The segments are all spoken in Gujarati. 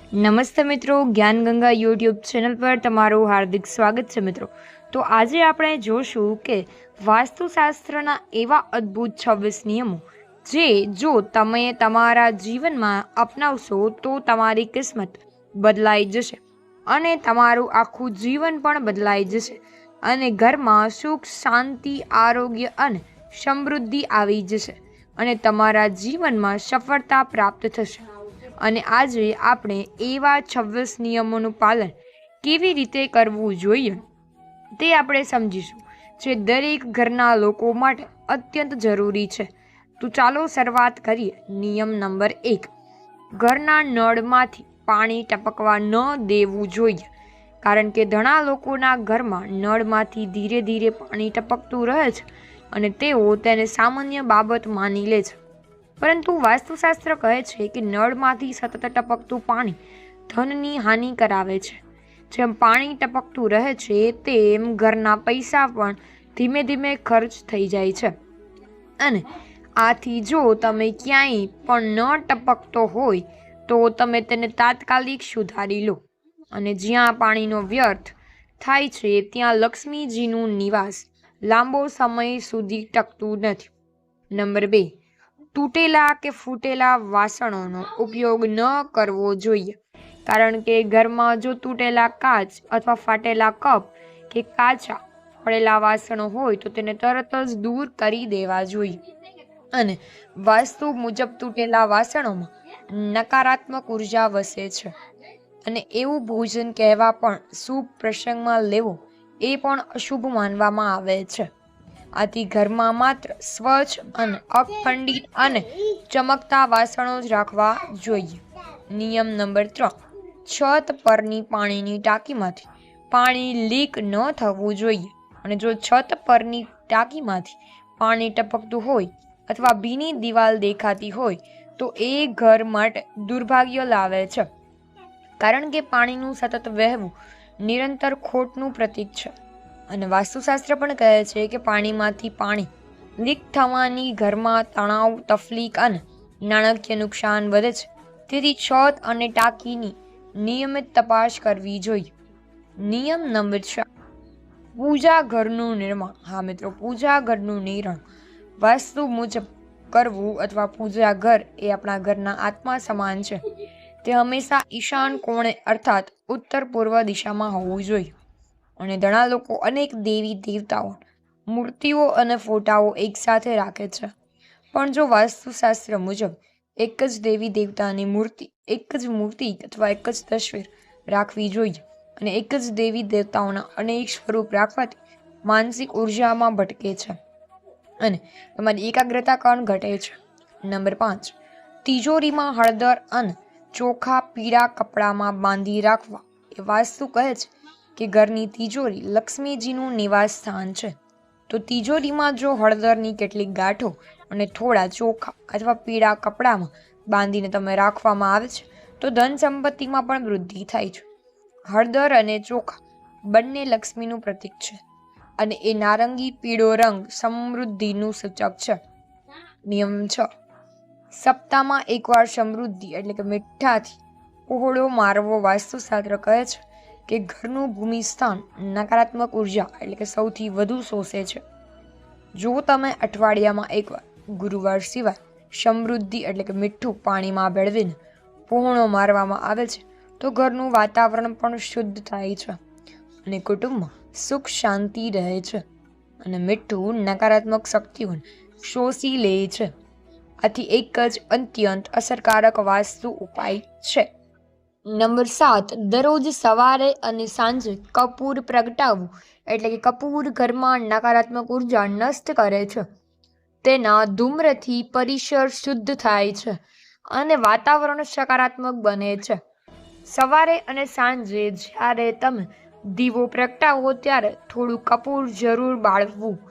નમસ્તે મિત્રો, જ્ઞાન ગંગા યુટ્યુબ ચેનલ પર તમારું હાર્દિક સ્વાગત છે મિત્રો। તો આજે આપણે જોશું કે વાસ્તુશાસ્ત્રના એવા અદ્ભુત 26 નિયમો જે જો તમે તમારા જીવનમાં અપનાવશો તો તમારી કિસ્મત બદલાઈ જશે અને તમારું આખું જીવન પણ બદલાઈ જશે અને ઘરમાં સુખ, શાંતિ, આરોગ્ય અને સમૃદ્ધિ આવી જશે અને તમારા જીવનમાં સફળતા પ્રાપ્ત થશે। અને આજે આપણે એવા 26 નિયમોનું પાલન કેવી રીતે કરવું જોઈએ તે આપણે સમજીશું, જે દરેક ઘરના લોકો માટે અત્યંત જરૂરી છે। તો ચાલો શરૂઆત કરીએ। નિયમ નંબર 1, ઘરના નળમાંથી પાણી ટપકવા ન દેવું જોઈએ, કારણ કે ઘણા લોકોના ઘરમાં નળમાંથી ધીરે ધીરે પાણી ટપકતું રહે છે અને તેઓ તેને સામાન્ય બાબત માની લે છે, પરંતુ વાસ્તુશાસ્ત્ર કહે છે કે નળમાંથી સતત ટપકતું પાણી ધનની હાનિ કરાવે છે। જેમ પાણી ટપકતું રહે છે તેમ ઘરના પૈસા પણ ધીમે ધીમે ખર્ચ થઈ જાય છે અને આથી જો તમે ક્યાંય પણ ન ટપકતો હોય તો તમે તેને તાત્કાલિક સુધારી લો અને જ્યાં પાણીનો વ્યર્થ થાય છે ત્યાં લક્ષ્મીજીનું નિવાસ લાંબો સમય સુધી ટકતું નથી। નંબર 2, તૂટેલા કે ફૂટેલા વાસણોનો ઉપયોગ ન કરવો જોઈએ, કારણ કે ઘરમાં જો તૂટેલા કાચ અથવા ફાટેલા કપ કે કાચા પડેલા વાસણો હોય તો તેને તરત જ દૂર કરી દેવા જોઈએ અને વાસ્તુ મુજબ તૂટેલા વાસણોમાં નકારાત્મક ઉર્જા વસે છે અને એવું ભોજન કહેવા પણ શુભ પ્રસંગમાં લેવો એ પણ અશુભ માનવામાં આવે છે। આથી ઘરમાં માત્ર સ્વચ્છ અને અખંડિત અને ચમકતા વાસણો જ રાખવા જોઈએ। નિયમ નંબર 3, છત પરની પાણીની ટાંકીમાંથી પાણી લીક ન થવું જોઈએ અને જો છત પરની ટાંકીમાંથી પાણી ટપકતું હોય અથવા ભીની દિવાલ દેખાતી હોય તો એ ઘર માટે દુર્ભાગ્ય લાવે છે, કારણ કે પાણીનું સતત વહેવું નિરંતર ખોટનું પ્રતીક છે અને વાસ્તુશાસ્ત્ર પણ કહે છે કે પાણીમાંથી પાણી લીક થવાની ઘરમાં તણાવ, તકલીફ અને નાણાકીય નુકસાન વધે છે। તેથી છત અને ટાંકીની નિયમિત તપાસ કરવી જોઈએ। નિયમ નંબર 4, પૂજા ઘરનું નિર્માણ। હા મિત્રો, પૂજા ઘરનું નિર્માણ વાસ્તુ મુજબ કરવું અથવા પૂજા ઘર એ આપણા ઘરના આત્મા સમાન છે। તે હંમેશા ઈશાન કોણે અર્થાત ઉત્તર પૂર્વ દિશામાં હોવું જોઈએ અને ઘણા લોકો અનેક દેવી દેવતાઓ, મૂર્તિઓ અને ફોટાઓ એકસાથે રાખે છે, પણ જો વાસ્તુશાસ્ત્ર મુજબ એક જ દેવી દેવતાની મૂર્તિ, એક જ મૂર્તિ અથવા એક જ તસવીર રાખવી જોઈએ અને એક જ દેવી દેવતાઓના અનેક સ્વરૂપ રાખવાથી માનસિક ઉર્જામાં ભટકે છે અને તમારી એકાગ્રતા પણ ઘટે છે। નંબર 5, તિજોરીમાં હળદર અને ચોખા પીળા કપડામાં બાંધી રાખવા। એ વાસ્તુ કહે છે કે ઘરની તિજોરી લક્ષ્મીજીનું નિવાસ સ્થાન છે, તો તિજોરીમાં જો હળદરની કેટલીક ગાંઠો અને થોડા ચોખા અથવા પીળા કપડામાં બાંધીને તમે રાખવામાં આવે છે તો ધન સંપત્તિમાં પણ વૃદ્ધિ થાય છે। હળદર અને ચોખા બંને લક્ષ્મીનું પ્રતીક છે અને એ નારંગી પીળો રંગ સમૃદ્ધિનું સૂચક છે। નિયમ 6, સપ્તાહમાં એકવાર સમૃદ્ધિ એટલે કે મીઠાથી કોહળો મારવો। વાસ્તુશાસ્ત્ર કહે છે કે ઘરનું ભૂમિ સ્થાન નકારાત્મક ઉર્જા એટલે કે સૌથી વધુ શોષે છે। જો તમે અઠવાડિયામાં એકવાર ગુરુવાર સિવાય સમૃદ્ધિ એટલે કે મીઠું પાણીમાં ભેળવીને પહોળો મારવામાં આવે છે તો ઘરનું વાતાવરણ પણ શુદ્ધ થાય છે અને કુટુંબમાં સુખ શાંતિ રહે છે અને મીઠું નકારાત્મક શક્તિઓને શોષી લે છે। આથી એક જ અત્યંત અસરકારક વાસ્તુ ઉપાય છે। નંબર 7, દરરોજ સવારે અને સાંજે કપૂર પ્રગટાવવું, એટલે કે કપૂર ઘરમાં નકારાત્મક ઉર્જા નષ્ટ કરે છે। તેના ધૂમ્રથી પરિસર શુદ્ધ થાય છે અને વાતાવરણ સકારાત્મક બને છે। સવારે અને સાંજે જ્યારે તમે દીવો પ્રગટાવો ત્યારે થોડું કપૂર જરૂર બાળવું,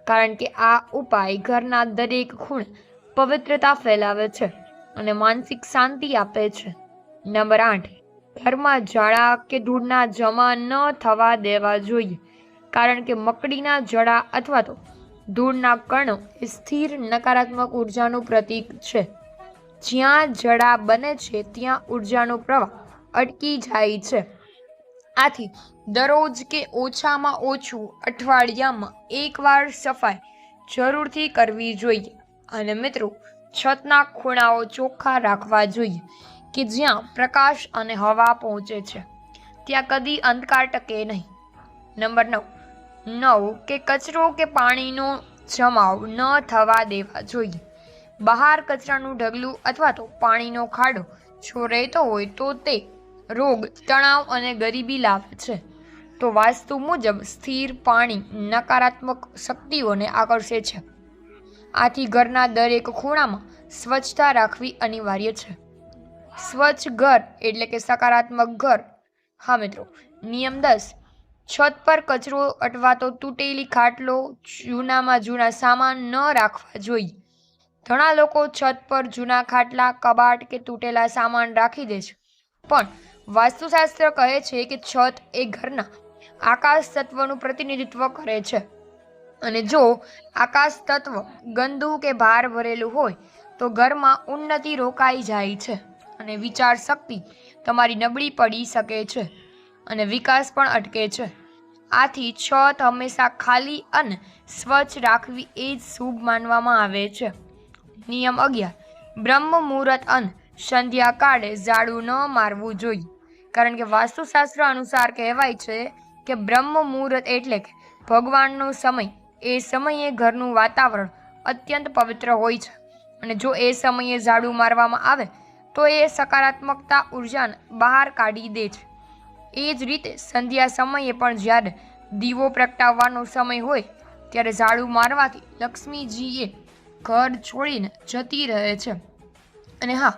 કારણ કે આ ઉપાય ઘરના દરેક ખૂણે પવિત્રતા ફેલાવે છે અને માનસિક શાંતિ આપે છે। નંબર 8, ઘરમાં ઝાડા કે ધૂળના જમા ન થવા દેવા જોઈએ, કારણ કે મકડીના જડા અથવા તો ધૂળના કણો એ સ્થિર નકારાત્મક ઉર્જાનું પ્રતીક છે। જ્યાં જડા બને છે ત્યાં ઉર્જાનો પ્રવાહ અટકી જાય છે. આથી દરરોજ કે ઓછામાં ઓછું અઠવાડિયામાં એકવાર સફાઈ જરૂરથી કરવી જોઈએ. અને મિત્રો, છતના ખૂણાઓ ચોખ્ખા રાખવા જોઈએ કે જ્યાં પ્રકાશ અને હવા પહોંચે છે. ત્યાં કદી અંધકાર ટકે નહીં. નંબર 9 કે કચરો કે પાણીનો જમાવ ન થવા દેવા જોઈએ. બહાર કચરાનું ઢગલું અથવા તો પાણીનો ખાડો જો રહેતો હોય તો તે રોગ, તણાવ અને ગરીબી લાવે છે. તો વાસ્તુ મુજબ સ્થિર પાણી નકારાત્મક શક્તિઓને આકર્ષે છે. આથી ઘરના દરેક ખૂણામાં સ્વચ્છતા રાખવી અનિવાર્ય છે. સ્વચ્છ ઘર એટલે કે સકારાત્મક ઘર. હા મિત્રો, નિયમ 10, છત પર કચરો અથવા તો તૂટેલી ખાટલો, જૂનામાં જૂના સામાન ન રાખવા જોઈએ. ઘણા લોકો છત પર જૂના ખાટલા, કબાટ કે તૂટેલા સામાન રાખી દે છે. પણ વાસ્તુશાસ્ત્ર કહે છે કે છત એ ઘરના આકાશ તત્વનું પ્રતિનિધિત્વ કરે છે. અને જો આકાશ તત્વ ગંદુ કે ભાર ભરેલું હોય તો ઘરમાં ઉન્નતિ રોકાઈ જાય છે અને વિચાર શક્તિ તમારી નબળી પડી શકે છે અને વિકાસ પણ અટકે છે. આથી છત હંમેશા ખાલી અને સ્વચ્છ રાખવી એ જ શુભ માનવામાં આવે છે. નિયમ 11, બ્રહ્મ મુહૂર્ત અને સંધ્યા કાળે ઝાડુ ન મારવું જોઈએ. કારણ કે વાસ્તુશાસ્ત્ર અનુસાર કહેવાય છે કે બ્રહ્મ મુહૂર્ત એટલે કે ભગવાનનો સમય. એ સમયે ઘરનું વાતાવરણ અત્યંત પવિત્ર હોય છે અને જો એ સમયે ઝાડુ મારવામાં આવે તો એ સકારાત્મકતા ઉર્જાને બહાર કાઢી દે છે. એ જ રીતે સંધ્યા સમયે પણ જ્યારે દીવો પ્રગટાવવાનો સમય હોય ત્યારે ઝાડુ મારવાથી લક્ષ્મીજી એ ઘર છોડીને જતી રહે છે. અને હા,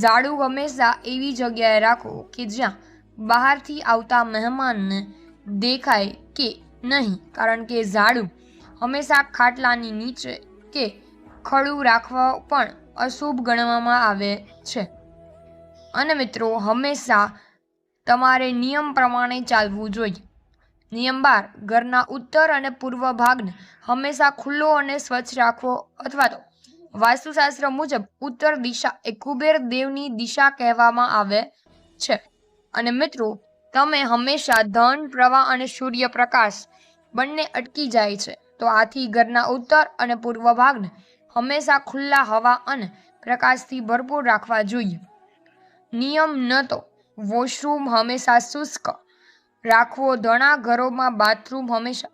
ઝાડુ હંમેશા એવી જગ્યાએ રાખો કે જ્યાં બહારથી આવતા મહેમાનને દેખાય કે નહીં. કારણ કે ઝાડુ હંમેશા ખાટલાની નીચે કે ખડું રાખવા પણ અશુભ ગણવામાં આવે છે. અને મિત્રો, હંમેશા તમારે નિયમ પ્રમાણે ચાલવું જોઈએ. નિયમ 12, ઘરના ઉત્તર અને પૂર્વ ભાગને હંમેશા ખુલ્લો અને સ્વચ્છ રાખવો. અથવા તો વાસ્તુશાસ્ત્ર મુજબ ઉત્તર દિશા એ કુબેર દેવની દિશા કહેવામાં આવે છે. અને મિત્રો, તમે હંમેશા ધન, પ્રવાહ અને સૂર્યપ્રકાશ બંને અટકી જાય છે. તો આથી ઘરના ઉત્તર અને પૂર્વ ભાગને હંમેશા ખુલ્લા હવા અને પ્રકાશથી ભરપૂર રાખવા જોઈએ. નિયમ 9 તો વોશરૂમ હંમેશા શુષ્ક રાખવો. ઘણા ઘરોમાં બાથરૂમ હંમેશા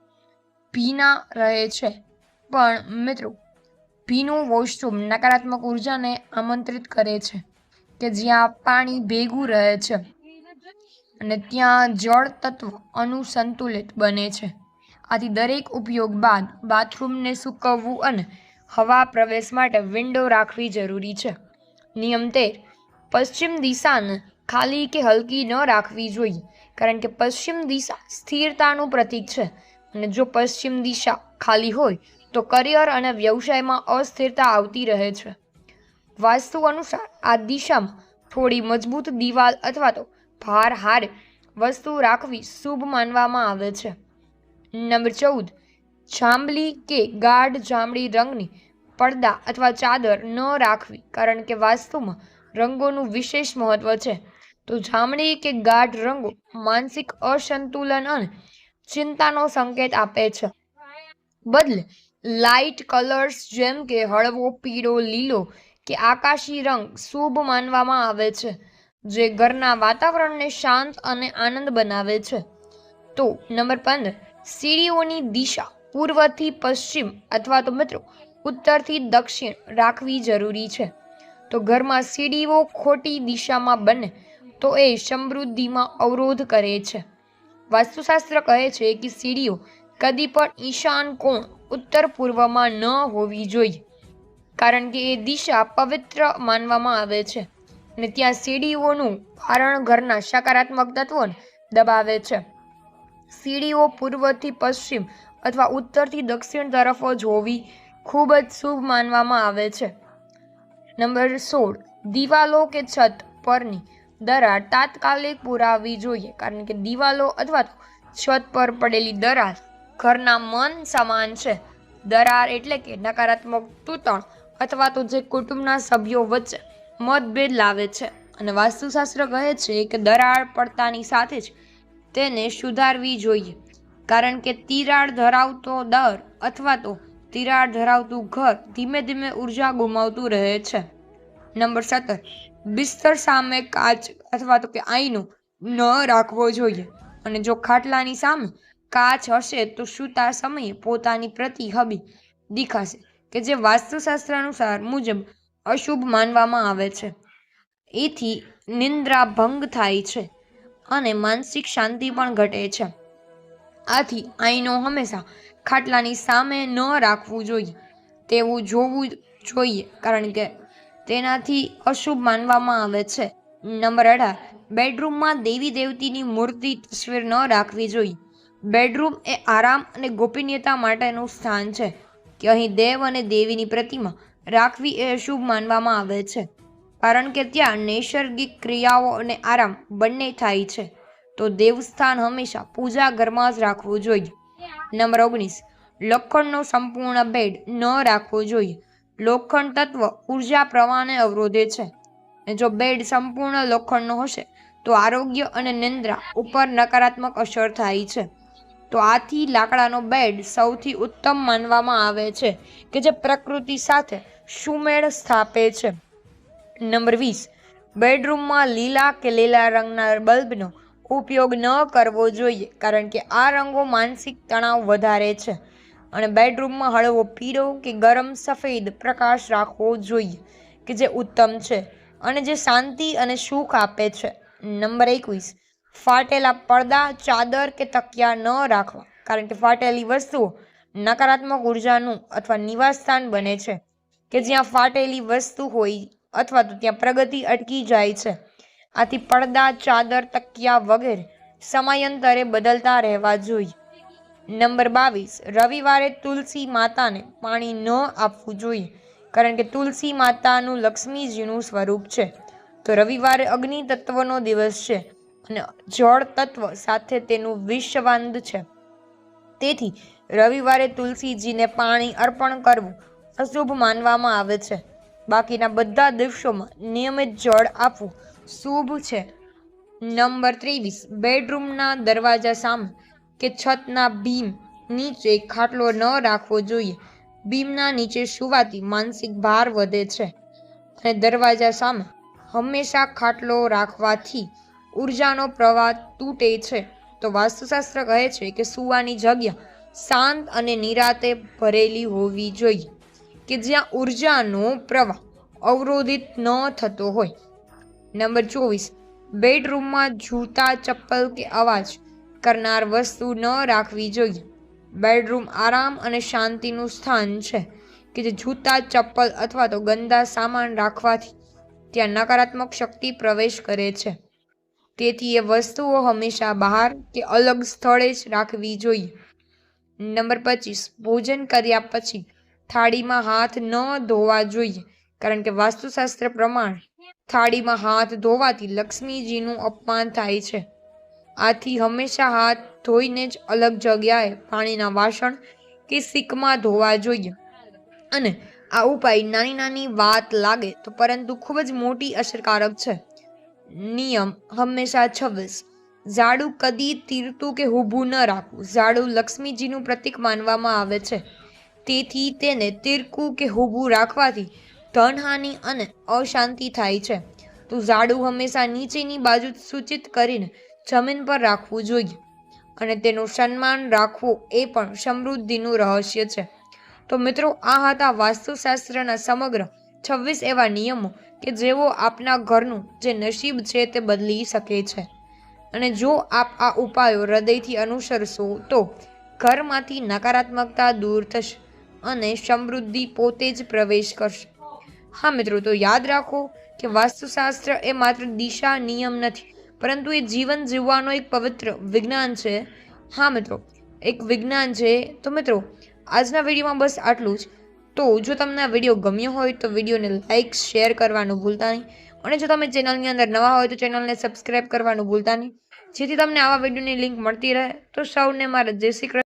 ભીના રહે છે. પણ મિત્રો, ભીનું વોશરૂમ નકારાત્મક ઉર્જાને આમંત્રિત કરે છે કે જ્યાં પાણી ભેગું રહે છે અને ત્યાં જળ તત્વ અનુસંતુલિત બને છે. આથી દરેક ઉપયોગ બાદ બાથરૂમને સૂકવવું અને હવા પ્રવેશ માટે વિન્ડો રાખવી જરૂરી છે. નિયમ 13, પશ્ચિમ દિશાને ખાલી કે હલકી ન રાખવી જોઈએ. કારણ કે પશ્ચિમ દિશા સ્થિરતાનું પ્રતીક છે અને જો પશ્ચિમ દિશા ખાલી હોય તો કરિયર અને વ્યવસાયમાં અસ્થિરતા આવતી રહે છે. વાસ્તુ અનુસાર આ દિશામાં થોડી મજબૂત દિવાલ અથવા તો ભારહારે વસ્તુ રાખવી શુભ માનવામાં આવે છે. નંબર 14, જાંબલી કે ગાઢ જાંબલી રંગની પડદા અથવા ચાદર ન રાખવી. કારણ કે વાસ્તુમાં રંગોનું વિશેષ મહત્વ છે. તો જાંબલી કે ગાઢ રંગો માનસિક અસંતુલન અને ચિંતાનો સંકેત આપે છે. બદલે લાઇટ કલર્સ જેમ કે હળવો પીળો, લીલો કે આકાશી રંગ શુભ માનવામાં આવે છે, જે ઘરના વાતાવરણને શાંત અને આનંદ બનાવે છે. તો નંબર 15, સીડીઓની દિશા પૂર્વથી પશ્ચિમ અથવા તો મિત્રો ઉત્તરથી દક્ષિણ રાખવી જરૂરી છે. તો ઘરમાં સીડીઓ ખોટી દિશામાં બને તો એ સમૃદ્ધિમાં અવરોધ કરે છે. વાસ્તુશાસ્ત્ર કહે છે કે સીડીઓ કદી પણ ઈશાન કોણ ઉત્તર પૂર્વમાં ન હોવી જોઈએ. કારણ કે એ દિશા પવિત્ર માનવામાં આવે છે અને ત્યાં સીડીઓનું કારણ ઘરના સકારાત્મક તત્વોને દબાવે છે. સીડીઓ પૂર્વથી પશ્ચિમ અથવા ઉત્તરથી દક્ષિણ તરફ જ હોવી ખૂબ જ શુભ માનવામાં આવે છે. નંબર 16, દિવાલો કે છત પરની દરાર તાત્કાલિક પુરાવવી જોઈએ. કારણ કે દિવાલો અથવા તો છત પર પડેલી દરાર ઘરના મન સમાન છે. દરાર એટલે કે નકારાત્મક તૂટણ અથવા તો જે કુટુંબના સભ્યો વચ્ચે મતભેદ લાવે છે અને વાસ્તુશાસ્ત્ર કહે છે કે દરાર પડતાની સાથે જ તેને સુધારવી જોઈએ, કારણ કે તિરાડ ધરાવતો દર અથવા તો તિરાડ ધરાવતું ઘર ધીમે ધીમે ઉર્જા ગુમાવતું રહે છે. નંબર 17, બિસ્તર સામે કાચ અથવા તો કે આઈનો ન રાખવો જોઈએ. અને જો ખાટલાની સામે કાચ હશે તો સૂતા સમયે પોતાની પ્રતિછબી દેખાશે, કે જે વાસ્તુશાસ્ત્ર અનુસાર મુજબ અશુભ માનવામાં આવે છે. એથી નિંદ્રા ભંગ થાય છે અને માનસિક શાંતિ પણ ઘટે છે. આથી આઈનો હંમેશા ખાટલાની સામે ન રાખવું જોઈએ તેવું જોવું જોઈએ, કારણ કે તેનાથી અશુભ માનવામાં આવે છે. નંબર 18, બેડરૂમમાં દેવી દેવતીની મૂર્તિ તસવીર ન રાખવી જોઈએ. બેડરૂમ એ આરામ અને ગોપનીયતા માટેનું સ્થાન છે, કે અહીં દેવ અને દેવીની પ્રતિમા રાખવી એ અશુભ માનવામાં આવે છે, કારણ કે ત્યાં નૈસર્ગિક ક્રિયાઓ અને આરામ બંને થાય છે. તો દેવસ્થાન હંમેશા પૂજા ઘરમાં જ રાખવું જોઈએ. નંબર 19, લોખંડનો સંપૂર્ણ બેડ ન રાખવો જોઈએ. લોખંડ તત્વ ઉર્જા પ્રવાહને અવરોધે છે. જો બેડ સંપૂર્ણ લોખંડનો હશે તો આરોગ્ય અને નિંદ્રા ઉપર નકારાત્મક અસર થાય છે. તો આથી લાકડાનો બેડ સૌથી ઉત્તમ માનવામાં આવે છે, કે જે પ્રકૃતિ સાથે સુમેળ સ્થાપે છે. નંબર 20, બેડરૂમમાં લીલા કે લીલા રંગના બલ્બનો ઉપયોગ ન કરવો જોઈએ, કારણ કે આ રંગો માનસિક તણાવ વધારે છે. અને બેડરૂમમાં હળવો પીળો કે ગરમ સફેદ પ્રકાશ રાખવો જોઈએ, કે જે ઉત્તમ છે અને જે શાંતિ અને સુખ આપે છે. નંબર 21, ફાટેલા પડદા, ચાદર કે તકિયા ન રાખવા, કારણ કે ફાટેલી વસ્તુઓ નકારાત્મક ઉર્જાનું અથવા નિવાસસ્થાન બને છે, કે જ્યાં ફાટેલી વસ્તુ હોય અથવા તો ત્યાં પ્રગતિ અટકી જાય છે. આથી પડદા, ચાદર, તકિયા વગેરે સમયાંતરે બદલતા રહેવા જોઈએ. નંબર 22, રવિવારે તુલસી માતાને પાણી ન આપવું જોઈએ, કારણ કે તુલસી માતાનું લક્ષ્મીજીનું સ્વરૂપ છે. તો રવિવારે અગ્નિ તત્વનો દિવસ છે અને જળ તત્વ સાથે તેનું વિષવંદ છે. તેથી રવિવારે તુલસીજીને પાણી અર્પણ કરવું અશુભ માનવામાં આવે છે. બાકીના બધા દિવસોમાં નિયમિત જળ આપવું શુભ છે. નંબર 23, બેડરૂમના દરવાજા સામે કે છતના બીમ નીચે ખાટલો ન રાખવો જોઈએ. બીમના નીચે સુવાથી માનસિક ભાર વધે છે અને દરવાજા સામે હંમેશા ખાટલો રાખવાથી ઉર્જાનો પ્રવાહ તૂટે છે. તો વાસ્તુશાસ્ત્ર કહે છે કે સૂવાની જગ્યા શાંત અને નિરાંતે ભરેલી હોવી જોઈએ, કે જ્યાં ઉર્જાનો પ્રવાહ અવરોધિત ન થતો હોય. નંબર 24, બેડરૂમમાં જૂતા, ચપ્પલ કે અવાજ કરનાર વસ્તુ ન રાખવી જોઈએ. બેડરૂમ આરામ અને શાંતિનું સ્થાન છે, કે જે જૂતા, ચપ્પલ અથવા તો ગંદા સામાન રાખવાથી ત્યાં નકારાત્મક શક્તિ પ્રવેશ કરે છે. તેથી એ વસ્તુઓ હંમેશા બહાર કે અલગ સ્થળે જ રાખવી જોઈએ. નંબર 25, ભોજન કર્યા પછી થાળીમાં હાથ ન ધોવા જોઈએ, કારણ કે વાસ્તુશાસ્ત્ર પ્રમાણે થાળીમાં હાથ ધોવાથી લક્ષ્મીજીનું અપમાન થાય છે. આથી હંમેશા હાથ ધોઈને જ અલગ જગ્યાએ પાણીના વાસણ કે સિંકમાં ધોવા જોઈએ. અને આ ઉપાય નાની નાની વાત લાગે તો પરંતુ ખૂબ જ મોટી અસરકારક છે. નિયમ હંમેશા 26, ઝાડુ કદી તીરતું કે ઊભું ન રાખવું. ઝાડુ લક્ષ્મીજીનું પ્રતીક માનવામાં આવે છે, તેથી તેને તીરકું કે ઊભું રાખવાથી ધનહાનિ અને અશાંતિ થાય છે. તો ઝાડુ હંમેશા નીચેની બાજુ સૂચિત કરીને જમીન પર રાખવું જોઈએ, અને તેનું સન્માન રાખવું એ પણ સમૃદ્ધિનું રહસ્ય છે. તો મિત્રો, આ હતા વાસ્તુશાસ્ત્રના સમગ્ર 26 એવા નિયમો કે જેઓ આપના ઘરનું જે નસીબ છે તે બદલી શકે છે. અને જો આપ આ ઉપાયો હૃદયથી અનુસરશો તો ઘરમાંથી નકારાત્મકતા દૂર થશે અને સમૃદ્ધિ પોતે જ પ્રવેશ કરશે. હા મિત્રો, તો યાદ રાખો કે વાસ્તુશાસ્ત્ર એ માત્ર દિશા નિયમ નથી, પરંતુ એ જીવન જીવવાનો એક પવિત્ર વિજ્ઞાન છે. હા મિત્રો, એક વિજ્ઞાન છે. તો મિત્રો, આજના વિડીયોમાં બસ આટલું જ. તો જો તમને આ વિડીયો ગમ્યો હોય તો વિડીયોને લાઇક, શેર કરવાનું ભૂલતા નહીં. અને જો તમે ચેનલની અંદર નવા હોય તો ચેનલને સબસ્ક્રાઇબ કરવાનું ભૂલતા નહીં, જેથી તમને આવા વિડીયોની લિંક મળતી રહે. તો સૌને મારા જય શ્રી કૃષ્ણ.